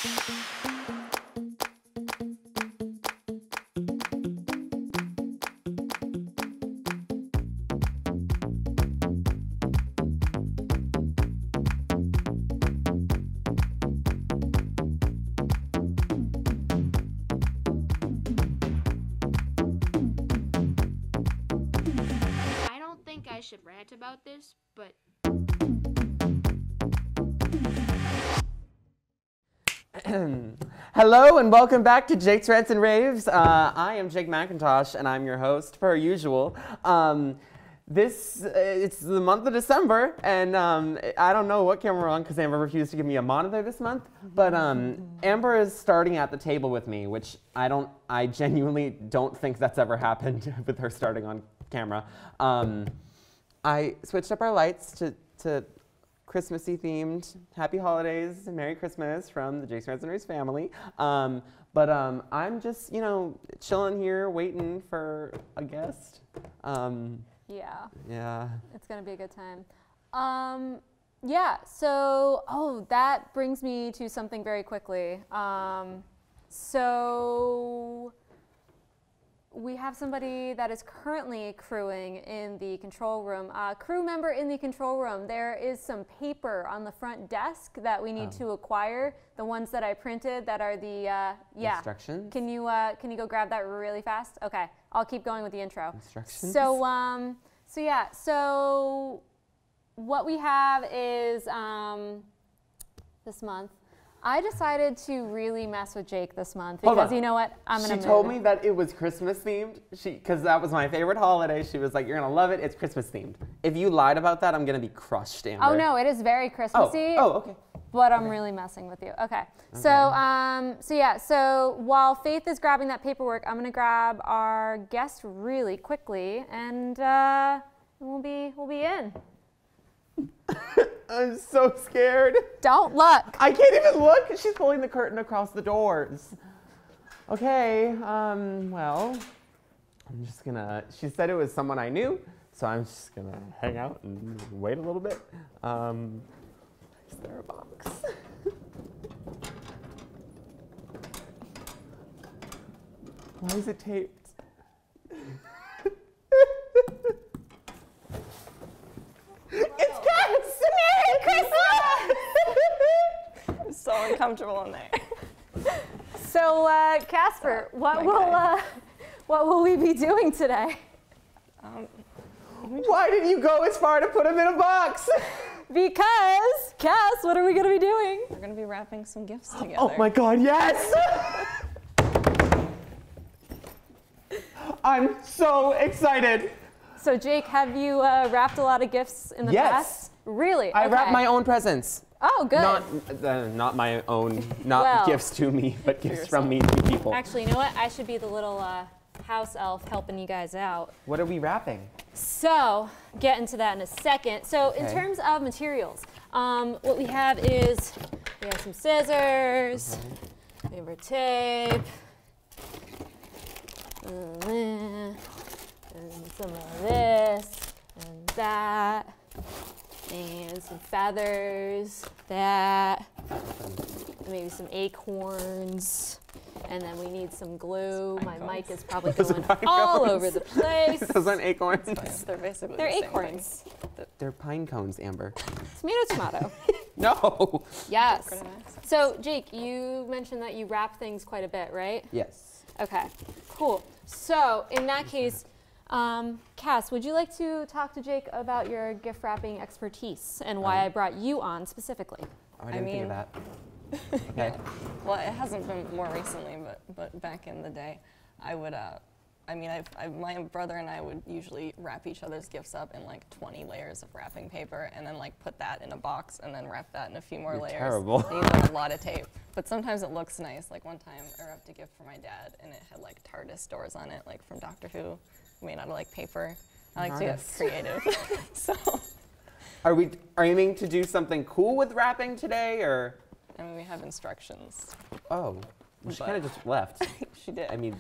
I should rant about this, but hello and welcome back to Jake's Rants and Raves. I am Jake McIntosh and I'm your host per usual. It's the month of December and I don't know what camera we're on because Amber refused to give me a monitor this month. But Amber is starting at the table with me, which I genuinely don't think that's ever happened with her starting on camera. I switched up our lights to Christmassy themed Happy Holidays and Merry Christmas from the Jake's Rants and Raves family. But I'm just, chilling here waiting for a guest. Yeah. It's going to be a good time. So that brings me to something very quickly. So we have somebody that is currently crewing in the control room. Crew member in the control room, there is some paper on the front desk that we need to acquire. The ones that I printed that are the, instructions. Can you go grab that really fast? Okay, I'll keep going with the intro. Instructions. So what we have is this month. I decided to really mess with Jake this month because you know what? She told me that it was Christmas themed. Because that was my favorite holiday. She was like, "You're gonna love it. It's Christmas themed." If you lied about that, I'm gonna be crushed, Amber. Oh no, it is very Christmassy. Oh, okay. But I'm really messing with you. Okay. So while Faith is grabbing that paperwork, I'm gonna grab our guest really quickly, and we'll be in. I'm so scared. Don't look. I can't even look. She's pulling the curtain across the doors. Okay, well, I'm just gonna, she said it was someone I knew, so I'm just gonna hang out and wait a little bit. Is there a box? Why is it taped? It's Cass! Merry Christmas! It's so uncomfortable in there. So, Casper, what will we be doing today? Why did you go as far to put him in a box? Because, Cass, what are we going to be doing? We're going to be wrapping some gifts together. Oh my God, yes! I'm so excited. So, Jake, have you wrapped a lot of gifts in the past? Really? I wrapped my own presents. Oh, good. Not my own, gifts to me, but gifts from me to people. Actually, you know what? I should be the little house elf helping you guys out. What are we wrapping? So, get into that in a second. So, in terms of materials, what we have is we have some scissors, we have our tape, and some of this and that, and some feathers, that, and maybe some acorns, and then we need some glue. My mic is probably going all over the place. Those aren't acorns. They're basically They're the same acorns. thing. They're pine cones, Amber. Tomato, tomato. No. Yes. So, Jake, you mentioned that you wrap things quite a bit, right? Yes. Okay, cool. So, in that case, Cass, would you like to talk to Jake about your gift wrapping expertise and why I brought you on specifically? Oh, I didn't think of that. Okay. Yeah. Well, it hasn't been more recently, but back in the day, I would, my brother and I would usually wrap each other's gifts up in like 20 layers of wrapping paper and then like put that in a box and then wrap that in a few more layers. Terrible. And you need a lot of tape. But sometimes it looks nice. Like one time I wrapped a gift for my dad and it had like TARDIS doors on it, like from Doctor Who, made out of like paper. I like to get creative. So. Are we aiming to do something cool with wrapping today, or? I mean, we have instructions. Oh, well, she kind of just left. She did. I mean,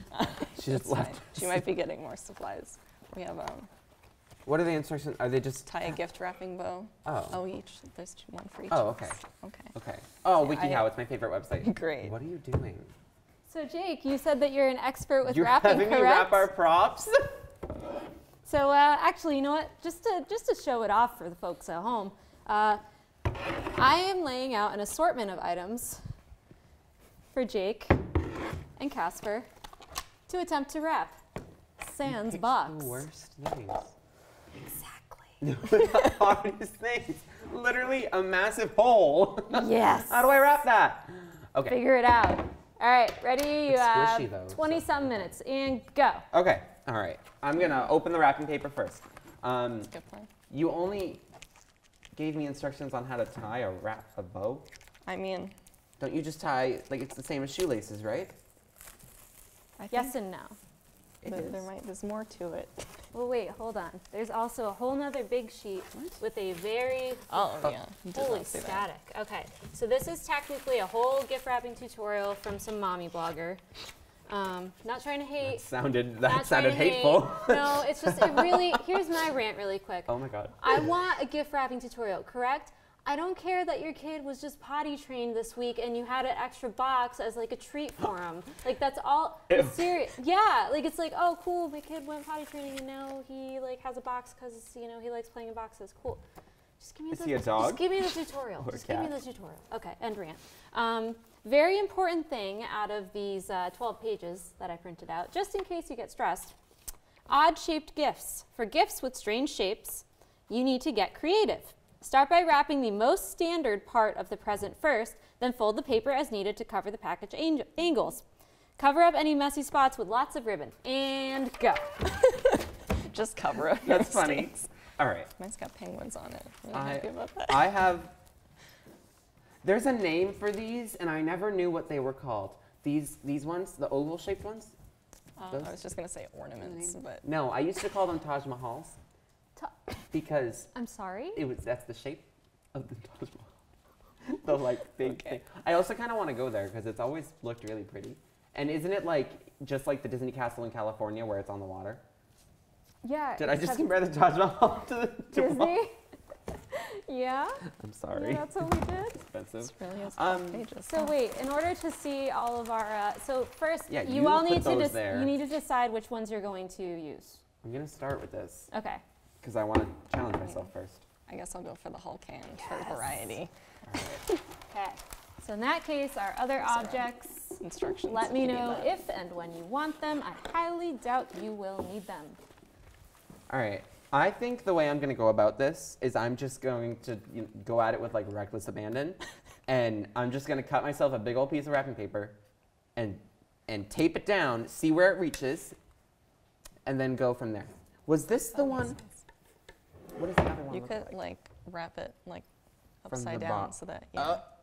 she just left. She might be getting more supplies. We have What are the instructions? Are they just Tie a gift wrapping bow. Oh. Oh, each. There's one for each. Oh, of okay. us. Okay. Okay. Oh, Yeah, WikiHow, it's my favorite website. Great. What are you doing? So Jake, you said that you're an expert with You're wrapping, having correct? me wrap our props? So actually, you know what? Just to show it off for the folks at home, I am laying out an assortment of items for Jake and Casper to attempt to wrap. Sans Picked box. the worst names. Exactly. The hardest things. Literally a massive hole. Yes. How do I wrap that? Okay. Figure it out. All right, ready? You It's have squishy, though, 20-some minutes, and go. Okay. All right. I'm gonna open the wrapping paper first. Good plan. You only gave me instructions on how to tie a bow. I mean, Don't you just tie like it's the same as shoelaces, right? I think Yes and no. It but is. there's more to it. Well, wait, hold on. There's also a whole nother big sheet with a very Oh, yeah. Did holy not see that. static. Okay, so this is technically a whole gift wrapping tutorial from some mommy blogger. Not trying to hate. That sounded not trying sounded to hate. hateful. No, it's just it really. Here's my rant really quick. Oh my god. I want a gift wrapping tutorial, correct? I don't care that your kid was just potty trained this week and you had an extra box as like a treat for him. Like that's all Ew. serious. Yeah, like it's like, oh cool, my kid went potty training and now he like has a box because he likes playing in boxes. Cool. Just give me Is he a dog? Just give me the tutorial. Or a Just give me cat? the tutorial. Okay, end rant. Very important thing out of these 12 pages that I printed out, just in case you get stressed. Odd shaped gifts. For gifts with strange shapes, you need to get creative. Start by wrapping the most standard part of the present first, then fold the paper as needed to cover the package angles. Cover up any messy spots with lots of ribbon. And go. Just cover it. That's funny. Mistakes. All right. Mine's got penguins on it. I'm really happy about that. I have. There's a name for these, and I never knew what they were called. These ones, the oval shaped ones. those- I was just gonna say ornaments, but No, I used to call them Taj Mahals because I'm sorry? that's the shape of the Taj Mahal. The like big Okay. thing. I also kind of want to go there because it's always looked really pretty. And isn't it like just like the Disney Castle in California where it's on the water? Yeah. Did I just compare the Taj Mahal to Disney? Yeah. I'm sorry. Yeah, that's what we did. Expensive. it's really is Um, pages. So wait, in order to see all of our, so first, Yeah, you you all put need to those there. you need to decide which ones you're going to use. I'm gonna start with this Okay. because I want to challenge myself first. I guess I'll go for the Hulk hand for variety. Okay. So in that case, our other objects, Instructions. let if me you need know that. if and when you want them. I highly doubt you will need them. All right. I think the way I'm going to go about this is I'm just going to go at it with like reckless abandon, and I'm just going to cut myself a big old piece of wrapping paper, and tape it down, see where it reaches, and then go from there. Was this the That makes one? sense. What does the other one You look could like? like wrap it like From upside the down bo-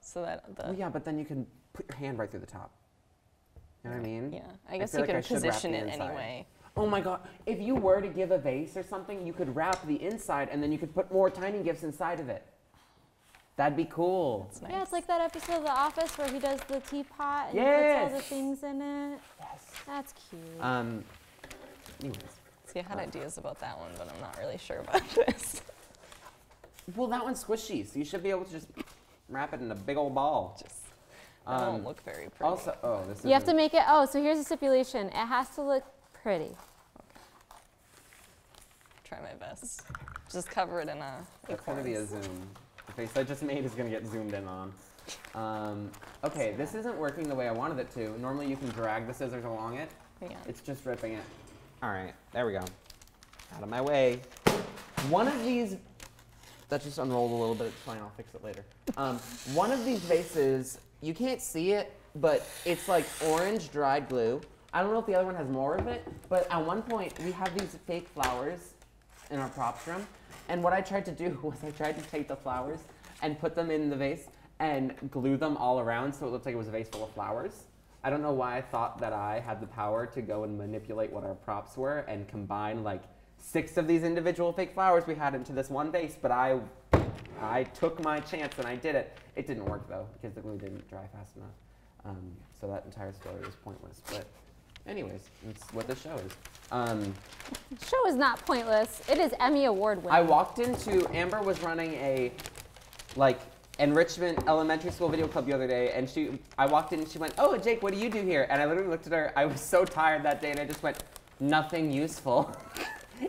so that the Well, yeah, but then you can put your hand right through the top. You know what I mean? yeah. I guess feel you like I can should wrap position the it inside. anyway. Oh my god, if you were to give a vase or something, you could wrap the inside and then you could put more tiny gifts inside of it. That'd be cool. It's nice. Yeah, it's like that episode of The Office where he does the teapot and he puts all the Yes. things in it. Yes. That's cute. Anyways. See, I had ideas about that one, but I'm not really sure about this. Well, that one's squishy, so you should be able to just wrap it in a big old ball. Just that won't look very pretty. Also, oh, this is. You have to make it, so here's the stipulation. It has to look pretty. Try my best. Just cover it in a. That's gonna be a zoom. The face I just made is gonna get zoomed in on. Okay, this isn't working the way I wanted it to. Normally you can drag the scissors along it. Yeah. It's just ripping it. All right, there we go. Out of my way. One of these, that just unrolled a little bit, it's fine, I'll fix it later. One of these vases, you can't see it, but it's like orange dried glue. I don't know if the other one has more of it, but at one point we have these fake flowers in our props room. And what I tried to do was I tried to take the flowers and put them in the vase and glue them all around so it looked like it was a vase full of flowers. I don't know why I thought that I had the power to go and manipulate what our props were and combine like 6 of these individual fake flowers we had into this one vase, but I took my chance and I did it. It didn't work though because the glue didn't dry fast enough. So that entire story was pointless. But Anyways, that's what this show is. Show is not pointless. It is Emmy Award winning. I walked into, Amber was running a, like, enrichment elementary school video club the other day, and I walked in and she went, "Oh, Jake, what do you do here?" And I literally looked at her. I was so tired that day, and I just went, "Nothing useful,"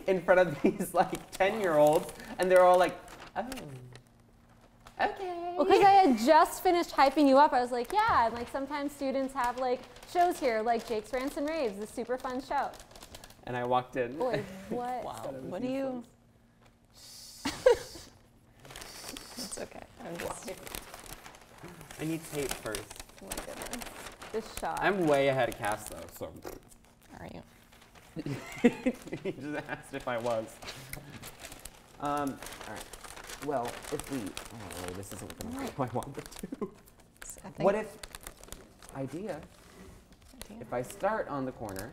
in front of these, like, 10-year-olds, and they're all like, "Oh, okay." Well, because I had just finished hyping you up, I was like, yeah, and like sometimes students have like shows here, like Jake's Rants and Raves, the super fun show. And I walked in. Boy, what? Wow. What do you? It's okay. I'm just. I need tape first. Oh my goodness. This shot. I'm way ahead of Cass, though, so. Are you? He just asked if I was. All right. Well, if we, oh, this isn't going to go I want it to. I think What if, idea, if I start on the corner,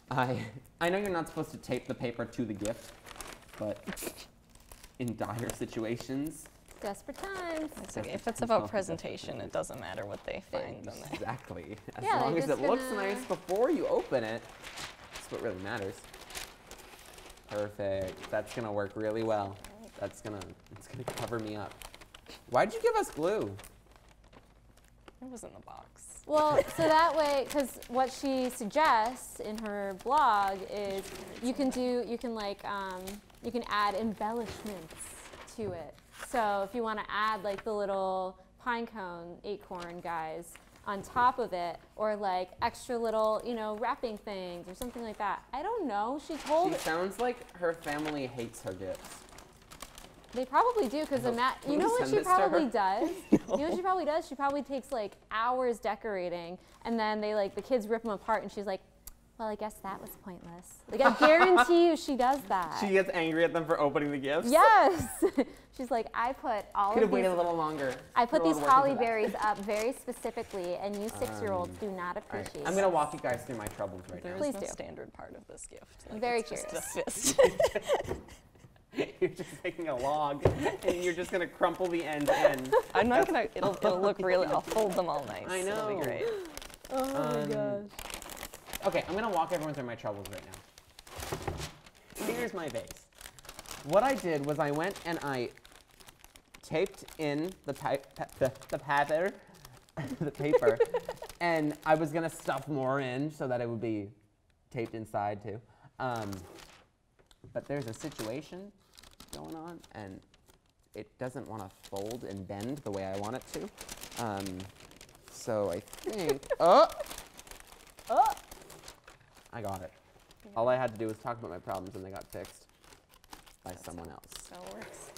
I know you're not supposed to tape the paper to the gift, but in dire situations. Desperate times. It's okay. If it's about presentation, it doesn't matter what they find. Then they. Exactly. As Yeah, long they're as just it looks gonna- nice before you open it, that's what really matters. Perfect. That's gonna work really well. It's gonna cover me up. Why'd you give us glue? It was in the box. Well, so that way, because what she suggests in her blog is you can add embellishments to it. So if you want to add like the little pine cone acorn guys on top of it, or like extra little, wrapping things or something like that. I don't know. She told. She sounds like her family hates her gifts. They probably do, because you know what send she this to her? probably does? You know what she probably does? She probably takes like hours decorating, and then the kids rip them apart, and she's like, well, I guess that was pointless. Like, I guarantee you she does that. She gets angry at them for opening the gifts. Yes. She's like, I put all Could of have waited a these, little longer. I put Put a these little work holly into that. berries up very specifically, and you 6-year-olds do not All right, appreciate I'm it. gonna walk you guys through my troubles right There now. Please is no do. standard part of this gift. I'm very it's just a curious. fist. You're just taking a log, and you're just gonna crumple the end in. I'm not gonna. It'll look really. I'll fold them all nice. I know. It'll be great. Oh my gosh. Okay, I'm gonna walk everyone through my troubles right now. Here's my vase. What I did was I went and I taped in the paper, the paper, and I was gonna stuff more in so that it would be taped inside too. But there's a situation going on, and it doesn't want to fold and bend the way I want it to. So I think, oh! I got it. All I had to do was talk about my problems, and they got fixed by someone else. So it works.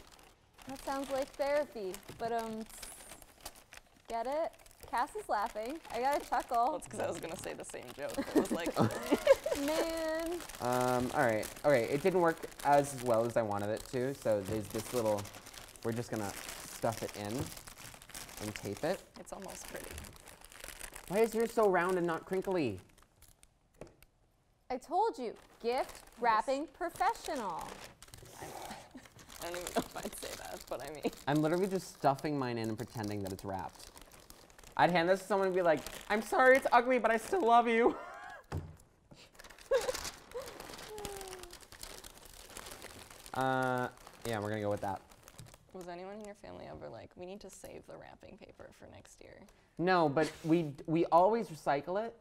That sounds like therapy, but get it? Cass is laughing. I got a Well, chuckle. it's because I was gonna say the same joke. It was like, Man. All right. Okay, it didn't work as well as I wanted it to, so there's this little, we're just gonna stuff it in and tape it. it's almost pretty. Why is yours so round and not crinkly? I told you, gift wrapping professional. I don't even know if I'd say that, but I mean, I'm literally just stuffing mine in and pretending that it's wrapped. I'd hand this to someone and be like, I'm sorry it's ugly, but I still love you. Yeah, we're gonna go with that. was anyone in your family ever like, we need to save the wrapping paper for next year? No, but we always recycle it.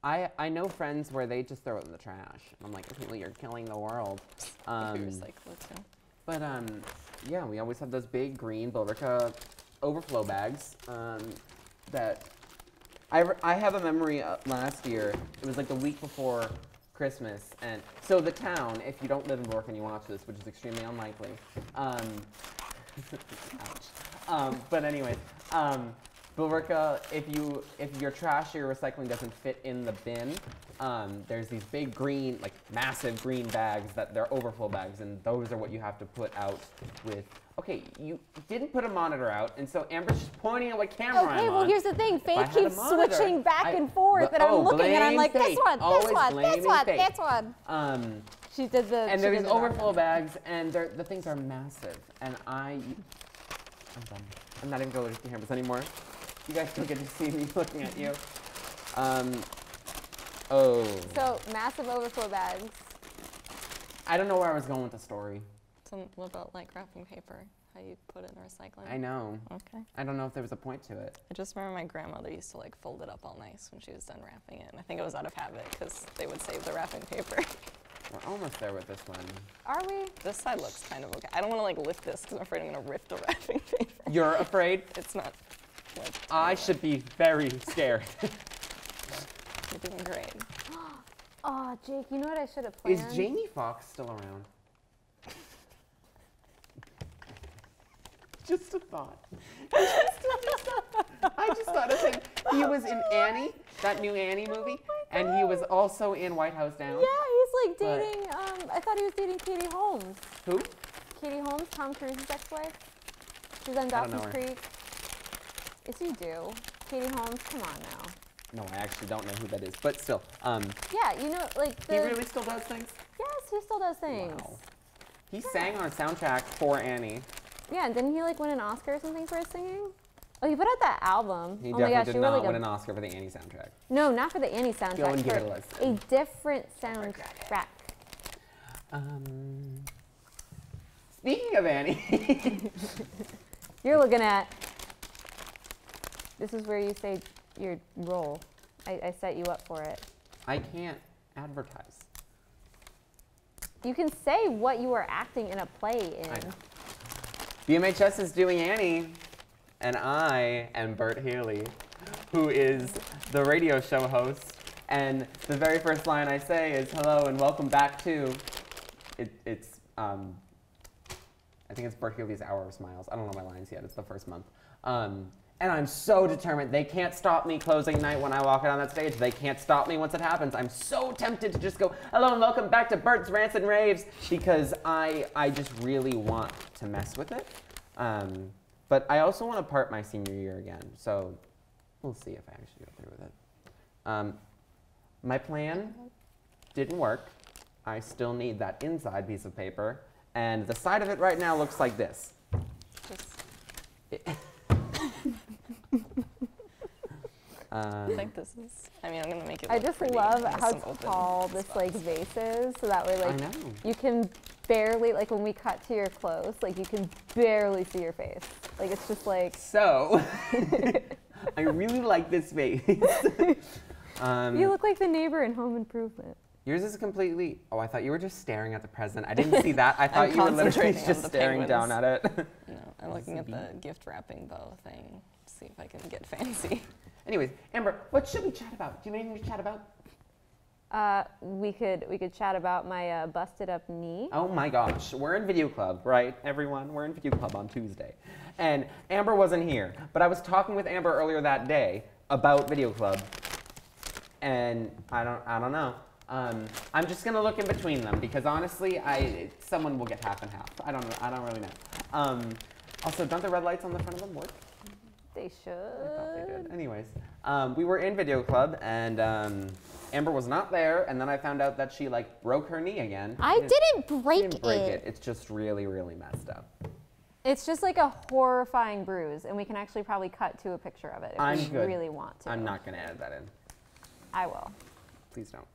I know friends where they just throw it in the trash. I'm like, okay, well, you're killing the world. We recycle it too. But yeah, we always have those big green Billerica overflow bags that I have a memory last year. It was like the week before Christmas, and so the town, if you don't live in Billerica and you watch this, which is extremely unlikely, ouch. But anyway, Billerica, if your trash or your recycling doesn't fit in the bin, there's these big green, like massive green bags that they're overflow bags, and those are what you have to put out with. Okay, you didn't put a monitor out, and so Amber's just pointing at what camera I'm Okay, on. well, here's the thing. I Faith had a keeps monitor, switching back and forth, and oh, I'm looking, and I'm blame like, this Faith. one, this Always one, this blaming one, Faith. this one. She did the. And she they're did these the dog overflow thing. bags, and the things are massive. And I'm done. I'm not even going to look at the cameras anymore. You guys don't get to see me looking at you. Oh. So massive overflow bags. I don't know where I was going with the story. So what about like wrapping paper? How you put it in recycling? I know. Okay. I don't know if there was a point to it. I just remember my grandmother used to like fold it up all nice when she was done wrapping it, and I think it was out of habit because they would save the wrapping paper. We're almost there with this one. Are we? This side looks kind of okay. I don't want to like lift this because I'm afraid I'm gonna rip the wrapping paper. You're afraid? It's not like. I should be very scared. You're doing great. Oh, Jake, you know what I should have planned? Is Jamie Foxx still around? Just a thought. I just thought of him. He was in Annie, that new Annie movie, and he was also in White House Down. Yeah, he's like But- dating, I thought he was dating Katie Holmes. Who? Katie Holmes, Tom Cruise's ex-wife. She's on I don't know Dawson's her. Creek. Yes, you do. Katie Holmes, come on now. No, I actually don't know who that is, but still. Yeah, you know, like the... He really still does things? Yes, he still does things. Wow. He sang on a soundtrack for Annie. Yeah, and didn't he like win an Oscar or something for his singing? Oh, he put out that album. He Oh my definitely gosh, did you were not like win an Oscar for the Annie soundtrack. No, not for the Annie soundtrack. Go and give for it a listen. a different soundtrack. Speaking of Annie, You're looking at. This is where you say your role. I set you up for it. I can't advertise. You can say what you are acting in a play in. I know. BMHS is doing Annie, and I am Bert Healy, who is the radio show host. And the very first line I say is hello and welcome back to. I think it's Bert Healy's Hour of Smiles. I don't know my lines yet. It's the first month. And I'm so determined. They can't stop me closing night when I walk out on that stage. They can't stop me once it happens. I'm so tempted to just go, hello and welcome back to Bert's Rants and Raves, because I just really want to mess with it. But I also want to part my senior year again. So we'll see if I actually go through with it. My plan didn't work. I still need that inside piece of paper. And the side of it right now looks like this. I think this is. I mean, I'm gonna make it. I look just pretty love with how some open tall this spots. like vase is, so that way like I know. you can barely like when we cut to your close, like you can barely see your face. Like it's just like So, I really like this vase. you look like the neighbor in Home Improvement. Yours is completely. Oh, I thought you were just staring at the present. I didn't see that. I thought you were literally concentrating on just the staring down at penguins. it. No, I'm looking at the gift wrapping bow thing to see if I can get fancy. Anyways, Amber, what should we chat about? Do you have anything to chat about? We could chat about my busted up knee. Oh my gosh, we're in video club, right, everyone? We're in video club on Tuesday. And Amber wasn't here, but I was talking with Amber earlier that day about video club, and I don't know. I'm just gonna look in between them because honestly, someone will get half and half. I don't really know. Also, don't the red lights on the front of them work? They should. I thought they did. Anyways, we were in video club and Amber was not there, and then I found out that she like broke her knee again. I didn't She break didn't break it. It's just really, really messed up. It's just like a horrifying bruise, and we can actually probably cut to a picture of it if I'm we good. really want to. I'm not gonna edit that in. I will. Please don't.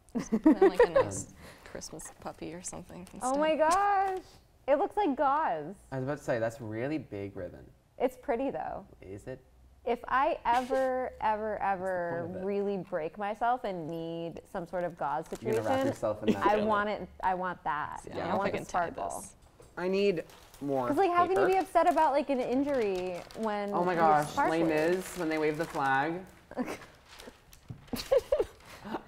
Put in like a nice Christmas puppy or something. Oh instead. my gosh. It looks like gauze. I was about to say that's really big ribbon. It's pretty though. Is it? If I ever point of it? really break myself and need some sort of gauze You're gonna wrap situation, yourself in that. I want it. I want that. See, Yeah. I I don't know want if I the can tie sparkle. this. I need more. Because like, how can you paper. be upset about like an injury when? Oh my you're gosh, sparkly? Les Mis when they wave the flag.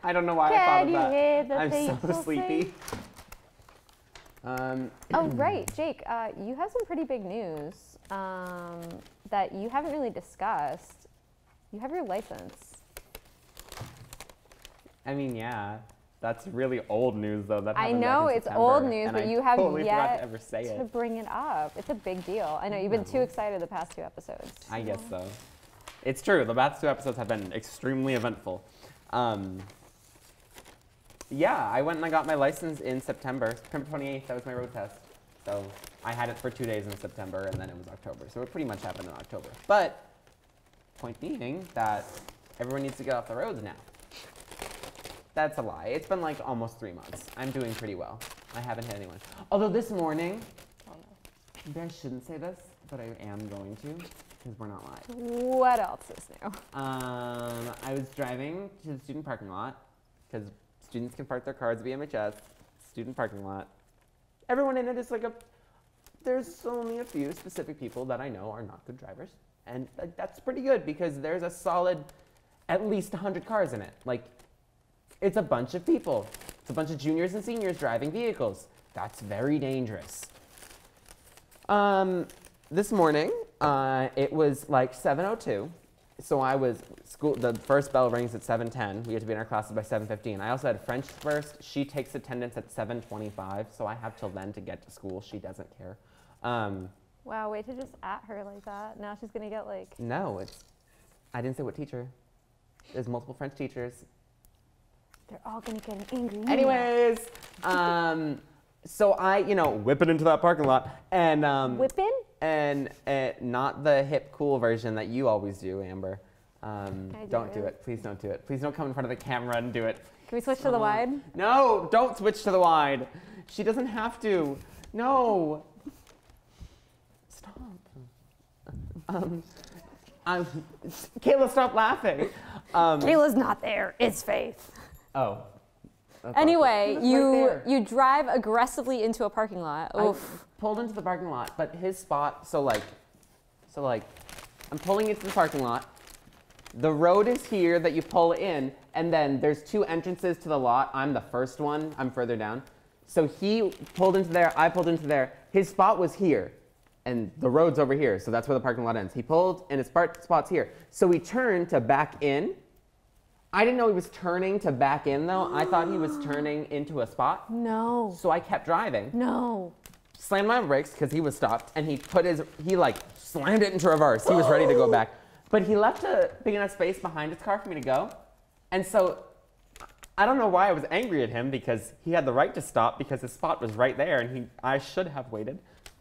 I don't know why I thought Can of you that. hear the I'm so people sleepy. Oh right, Jake, you have some pretty big news that you haven't really discussed. You have your license. I mean, yeah, that's really old news though. That I happened back know in it's September, old news, and but I you have totally forgot yet to ever say to it. bring it up. It's a big deal. I know you've been too No. excited the past 2 episodes. I guess so. It's true. The past 2 episodes have been extremely eventful. Yeah, I went and I got my license in September. September 28th, that was my road test. So I had it for 2 days in September, and then it was October. So it pretty much happened in October. But point being that everyone needs to get off the roads now. That's a lie. It's been like almost 3 months. I'm doing pretty well. I haven't hit anyone. Although this morning, Oh no. maybe I shouldn't say this, but I am going to, because we're not live. What else is new? I was driving to the student parking lot, because students can park their cars at VMHS, student parking lot. Everyone in it is like there's only a few specific people that I know are not good drivers. And that's pretty good, because there's a solid at least 100 cars in it. Like, it's a bunch of people. It's a bunch of juniors and seniors driving vehicles. That's very dangerous. This morning, it was like 7:02. So the first bell rings at 7:10. We have to be in our classes by 7:15. I also had French first. She takes attendance at 7:25, so I have till then to get to school. She doesn't care. Wow, wait to just at her like that. Now she's gonna get like. No, I didn't say what teacher. There's multiple French teachers. They're all gonna get an angry email. Anyways, so I, whip it into that parking lot and Whipping? and not the hip cool version that you always do, Amber. Don't do it. Please don't do it. Please don't come in front of the camera and do it. Can we switch to the wide? No, don't switch to the wide. She doesn't have to. No. Stop. Kayla, stop laughing. Kayla's not there. It's Faith. Oh. That's Anyway, awesome. He was right there. you drive aggressively into a parking lot. Oof. I pulled into the parking lot, but his spot, so I'm pulling into the parking lot. The road is here that you pull in, and then there's 2 entrances to the lot. I'm the first one. I'm further down. So he pulled into there. I pulled into there. His spot was here, and the road's over here. So that's where the parking lot ends. He pulled, and his spot's here. So he turned to back in. I didn't know he was turning to back in, though. I thought he was turning into a spot. No. So I kept driving. No. Slammed my brakes because he was stopped, and he slammed it into reverse. He was ready to go back. But he left a big enough space behind his car for me to go. And so I don't know why I was angry at him, because he had the right to stop because his spot was right there, and I should have waited.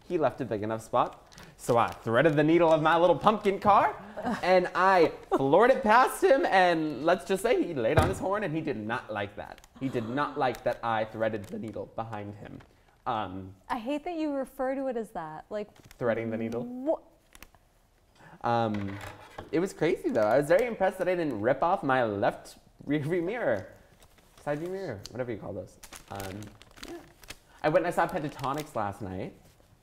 He left a big enough spot. So I threaded the needle of my little pumpkin car, and I floored it past him, and let's just say he laid on his horn, and he did not like that. He did not like that I threaded the needle behind him. I hate that you refer to it as that. Like, Threading the needle. what? It was crazy, though. I was very impressed that I didn't rip off my left rear view mirror. Side view mirror, whatever you call those. Yeah. I went and I saw Pentatonics last night.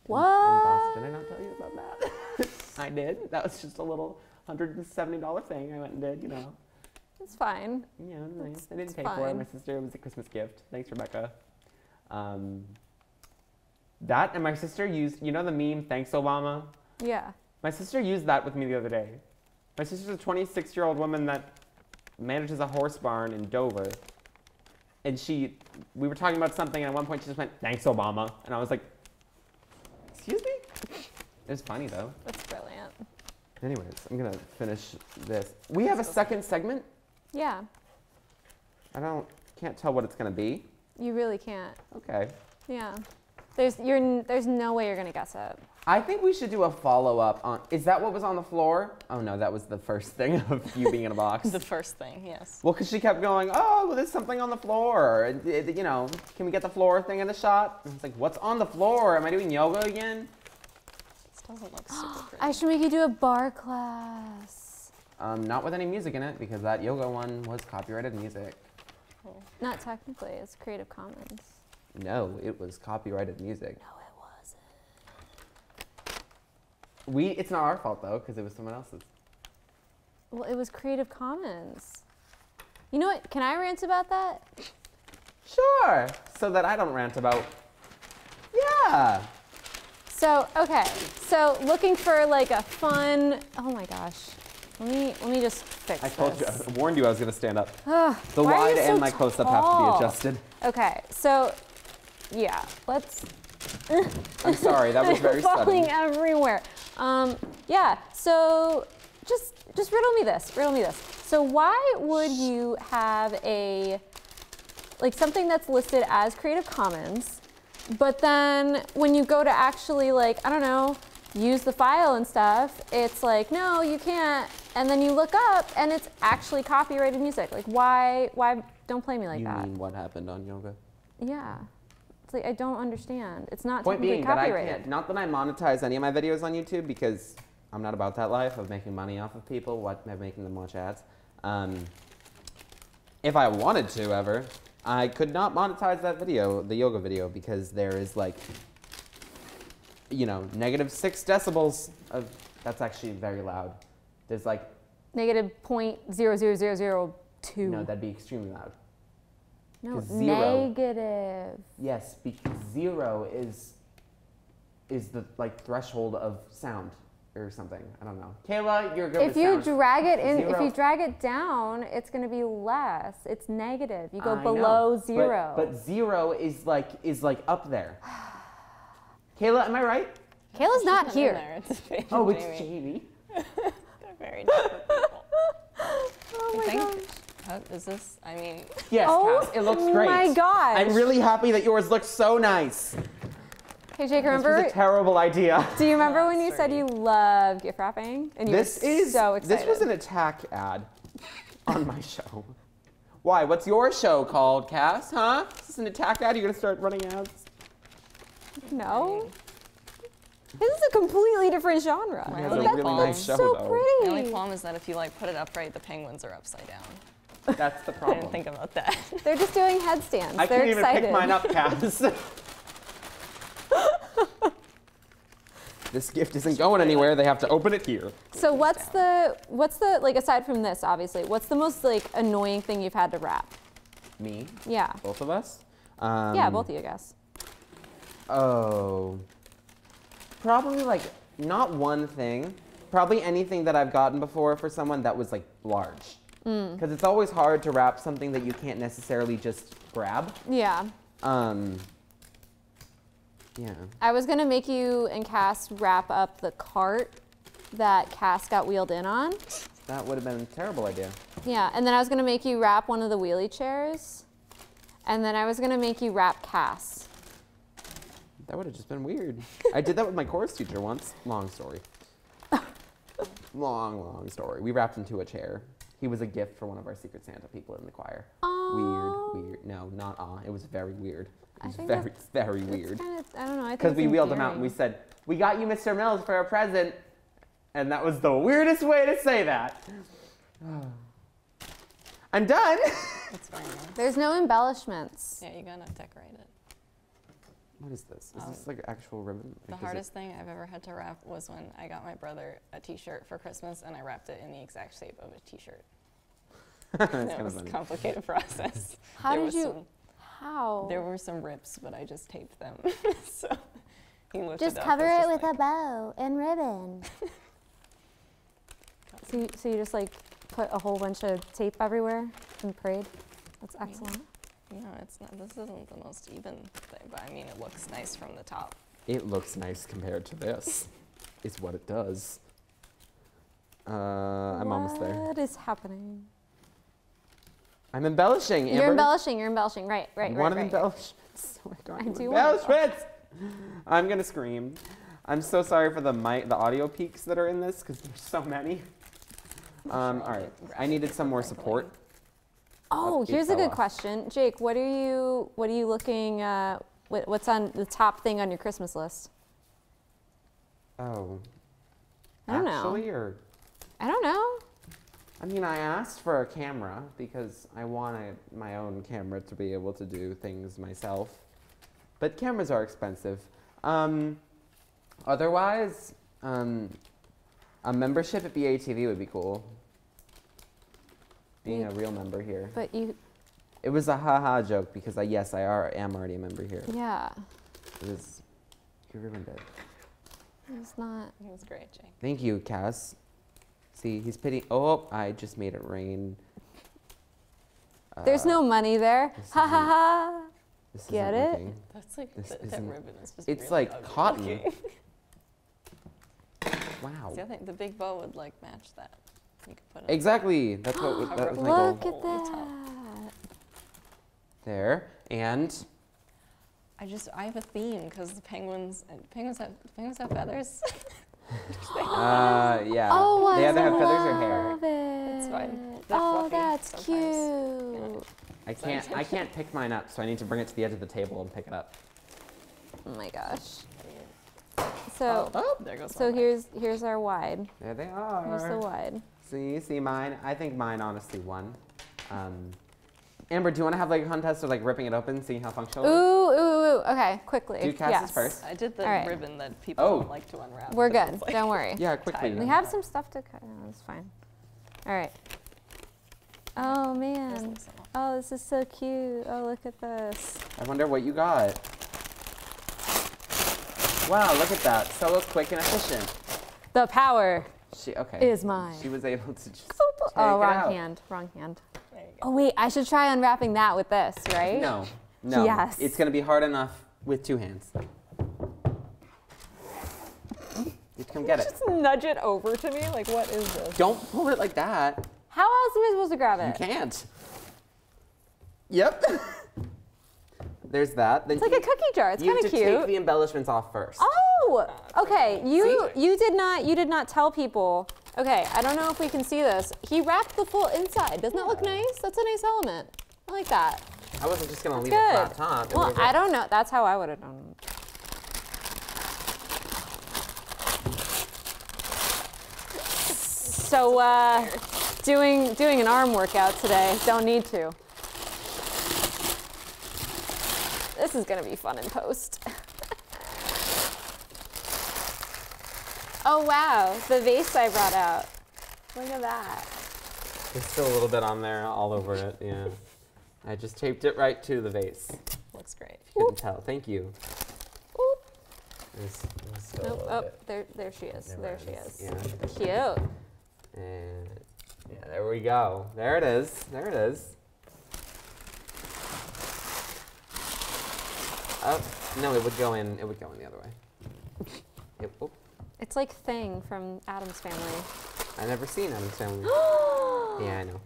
What? In Boston. Did I not tell you about that? I did. That was just a little $170 thing I went and did, It's fine. Yeah, it was nice. I didn't It's pay for it. fine. My sister, it was a Christmas gift. Thanks, Rebecca. That and my sister used, the meme, "Thanks, Obama"? Yeah. My sister used that with me the other day. My sister's a 26-year-old woman that manages a horse barn in Dover. And we were talking about something, and at one point she just went, "Thanks, Obama." And I was like, excuse me? It was funny, though. That's brilliant. Anyways, I'm going to finish this. We have a second segment. Yeah. Can't tell what it's going to be. You really can't. Okay. Yeah. There's no way you're gonna guess it. I think we should do a follow-up on, is that what was on the floor? Oh no, that was the first thing of you being in a box. The first thing, yes. Well, because she kept going, oh, well, there's something on the floor. Can we get the floor thing in the shot? And it's like, what's on the floor? Am I doing yoga again? This doesn't look super pretty. I should make you do a bar class. Not with any music in it, because that yoga one was copyrighted music. Cool. Not technically, it's Creative Commons. No, it was copyrighted music. No, it wasn't. It's not our fault, though, because it was someone else's. Well, it was Creative Commons. You know what? Can I rant about that? Sure, so that I don't rant about, yeah. So, okay. So, looking for like a fun, oh my gosh. Let me just fix I told you, this. I warned you I was going to stand up. Ugh, The why are wide you so and my close-up have to tall? be adjusted. Okay, so, yeah, let's... I'm sorry, that was very falling sudden. everywhere. Yeah, so just riddle me this. So why would you have something that's listed as Creative Commons, but then when you go to actually use the file and stuff, it's like, no, you can't. And then you look up and it's actually copyrighted music. Like why don't play me like you that. mean what happened on yoga? Yeah. It's like, I don't understand. It's not Point technically being that I copyrighted. can't, not that I monetize any of my videos on YouTube because I'm not about that life of making money off of people, making them watch ads. If I wanted to ever, I could not monetize that video, the yoga video, because there is like, you know, -6 decibels of, that's actually very loud. There's like, Negative 0.00002. no, that'd be extremely loud. No, 'Cause 0 negative. Yes, because 0 is the like threshold of sound or something. I don't know. Kayla, you're good If with you sound. drag it in, if 0. you drag it down, it's going to be less. It's negative. You go I below know, 0. But 0 is like up there. Kayla, am I right? Kayla's not in here. there. It's Jamie. Oh, it's Jamie. They're very different people. Oh my I think, gosh. is this, I mean, Yes, Oh Cass, it looks great. my gosh. I'm really happy that yours looks so nice. Hey, Jake, This remember? was a terrible idea. Do you remember when you said Sorry. you love gift wrapping? And you This were is so excited. This was an attack ad on my show. Why? What's your show called, Cass? Huh? Is this an attack ad? You're gonna start running ads? No? This is a completely different genre. My has only a really qualm- nice show, so though. the pretty. only problem is that if you like put it upright, the penguins are upside down. That's the I problem. didn't think about that. They're just doing headstands. I They're can't even excited. pick mine up, Cass. This gift isn't going anywhere. They have to open it here. So what's the like, aside from this, obviously, what's the most like annoying thing you've had to wrap? Me? Yeah. Both of us? Yeah, both of you, I guess. Oh. Probably like not one thing. Probably anything that I've gotten before for someone that was like large. Because it's always hard to wrap something that you can't necessarily just grab. Yeah. Yeah. I was gonna make you and Cass wrap up the cart that Cass got wheeled in on. That would have been a terrible idea. Yeah, and then I was gonna make you wrap one of the wheelie chairs. And then I was gonna make you wrap Cass. That would have just been weird. I did that with my chorus teacher once. Long story. Long story. We wrapped him to a chair. He was a gift for one of our Secret Santa people in the choir. Aw. Weird. No, not It was very weird. It I was think very, very weird. It's kinda, I don't know. I think Because it's we wheeled him out and we endearing. said, "We got you Mr. Mills for a present." And that was the weirdest way to say that. I'm done. That's fine though. There's no embellishments. Yeah, you gotta decorate it. What is this? Is this like actual ribbon? The Like, is hardest thing I've ever had to wrap was when I got my brother a t-shirt for Christmas and I wrapped it in the exact shape of a t-shirt. That's It kind was of a funny. complicated process. How There did was you? some- How? There were some rips, but I just taped them. So he lifted Just up, cover it's it just with like, a bow and ribbon. So you just like put a whole bunch of tape everywhere and prayed. That's excellent. No, it's not. This isn't the most even thing, but I mean, it looks nice from the top. It looks nice compared to this. Is what it does. I'm almost there. What is happening? I'm embellishing, Amber. You're embellishing. You're embellishing. Right. I want to Right. embellish. Oh my God, I you do wanna embellishments! I'm gonna scream. I'm so sorry for the audio peaks that are in this because there's so many. All right, I needed some more support. Oh, It here's a fell good off. question, Jake. What are you looking? What's on the top thing on your Christmas list? Oh. I don't know. Actually, or I don't know. I mean, I asked for a camera because I wanted my own camera to be able to do things myself. But cameras are expensive. Otherwise, a membership at BATV would be cool. Being a real member here. But you, It was a haha joke because I am already a member here. yeah, It was, you ruined it. it's not. It was great, Jake. Thank you, Cass. See, he's pitying. Oh, I just made it rain. There's no money there. this Ha ha ha. This isn't Get it? working. That's like This that isn't- ribbon is just. It's really like ugly cotton. looking. Wow. See, I think the big bow would like match that. You could put it. Exactly. That's what that was my goal. Look at Over the top. that. There. And I have a theme because the penguins have feathers. yeah. Oh, I they either have feathers or hair. love it. It's fine. They're Oh, fluffy that's sometimes. cute. I can't pick mine up, so I need to bring it to the edge of the table and pick it up. Oh my gosh. So, There goes so one. here's our wide. There they are. Here's the wide. See mine? I think mine honestly won. Amber, do you want to have like a contest of like ripping it open, seeing how functional it is? Ooh. Okay, quickly. Do Cass's yes. first. I did the All right. ribbon that people Oh. don't like to unwrap. We're but good. it's like- Don't worry. Yeah, quickly. We have some stuff to cut. No, it's fine. All right. Oh man. Oh, this is so cute. Oh, look at this. I wonder what you got. Wow, look at that. So quick and efficient. The power Okay. is mine. She was able to just Oh, take it wrong out. hand. Wrong hand. There you go. Oh wait, I should try unwrapping that with this, right? No. Yes. It's going to be hard enough with 2 hands. You come get it. Just nudge it over to me. Like, what is this? Don't pull it like that. How else am I supposed to grab You it? can't. Yep. There's that. Then It's like a cookie jar. It's you kind have of to take cute. the embellishments off first. Oh, okay. You See? you did not tell people. Okay, I don't know if we can see this. He wrapped the full inside. Doesn't that look nice? That's a nice element. I like that. I wasn't just going to leave Good. a flat top. It Well, would've- I don't know. That's how I would have done it. So, doing an arm workout today. Don't need to. This is gonna be fun in post. Oh wow, the vase I brought out. Look at that. There's still a little bit on there, all over it, yeah. I just taped it right to the vase. Looks great. You couldn't tell. Thank you. Oop. There's still a Nope, little oh, bit. there she is. There There it she is. is. Yeah. Cute. And yeah, there we go. There it is. There it is. Oh, no, it would go in the other way. Oh, It's like Thing from Addams Family. I've never seen Adam's Family. Yeah, I know.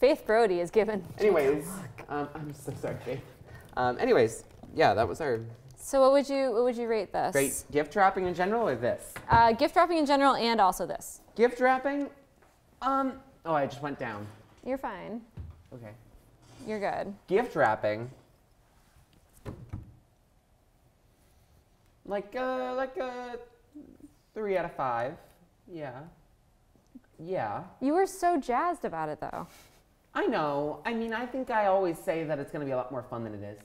Faith Brody is given. Anyways, I'm so sorry, Faith. Anyways, yeah, that was our So what would you rate this? great gift wrapping in general, or this? Gift wrapping in general and also this. Gift wrapping? Oh, I just went down. You're fine. Okay. You're good. Gift wrapping. Like a 3 out of 5. Yeah. Yeah. You were so jazzed about it though. I know. I mean, I think I always say that it's going to be a lot more fun than it is.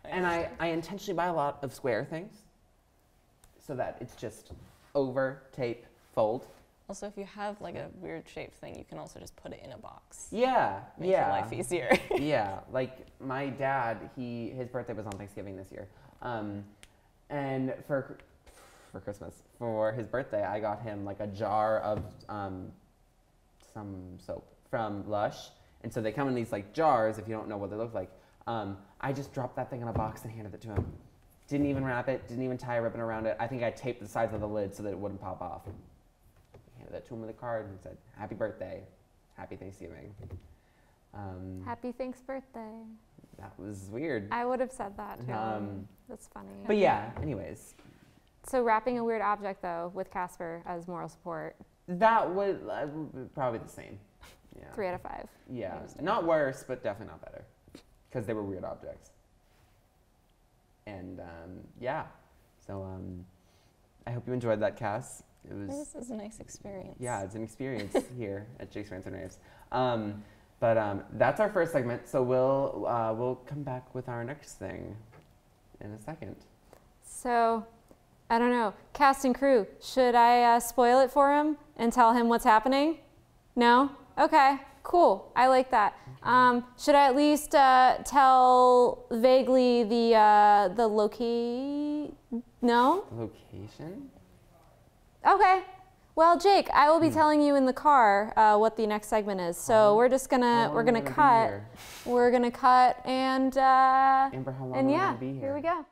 And I intentionally buy a lot of square things so that it's just over, tape, fold. Also, if you have like a weird shaped thing, you can also just put it in a box. Yeah, Make yeah. your life easier. Yeah, like my dad, his birthday was on Thanksgiving this year. And for Christmas, for his birthday, I got him like a jar of some soap from Lush. And so they come in these like jars, if you don't know what they look like. I just dropped that thing in a box and handed it to him. Didn't even wrap it, didn't even tie a ribbon around it. I think I taped the sides of the lid so that it wouldn't pop off. Handed that to him with a card and said, "Happy birthday, happy Thanksgiving." Happy Thanks birthday. That was weird. I would have said that too. Um, That's funny. But yeah, anyways, So wrapping a weird object though with Casper as moral support. that was probably the same. Yeah. 3 out of 5. Yeah, not worse, but definitely not better, because they were weird objects. And yeah, so I hope you enjoyed that, Cass. It was. This is a nice experience. Yeah, it's an experience here at Jake's Rants and Raves. But that's our first segment, so we'll come back with our next thing in a second. So, I don't know. Cast and crew, should I spoil it for him and tell him what's happening? No? Okay, cool. I like that. Should I at least tell vaguely the No? Location? Okay. Well, Jake, I will be telling you in the car what the next segment is. So we're just gonna How long are we cut. gonna be here? We're gonna cut and Amber, how long and are we yeah, gonna be here we go.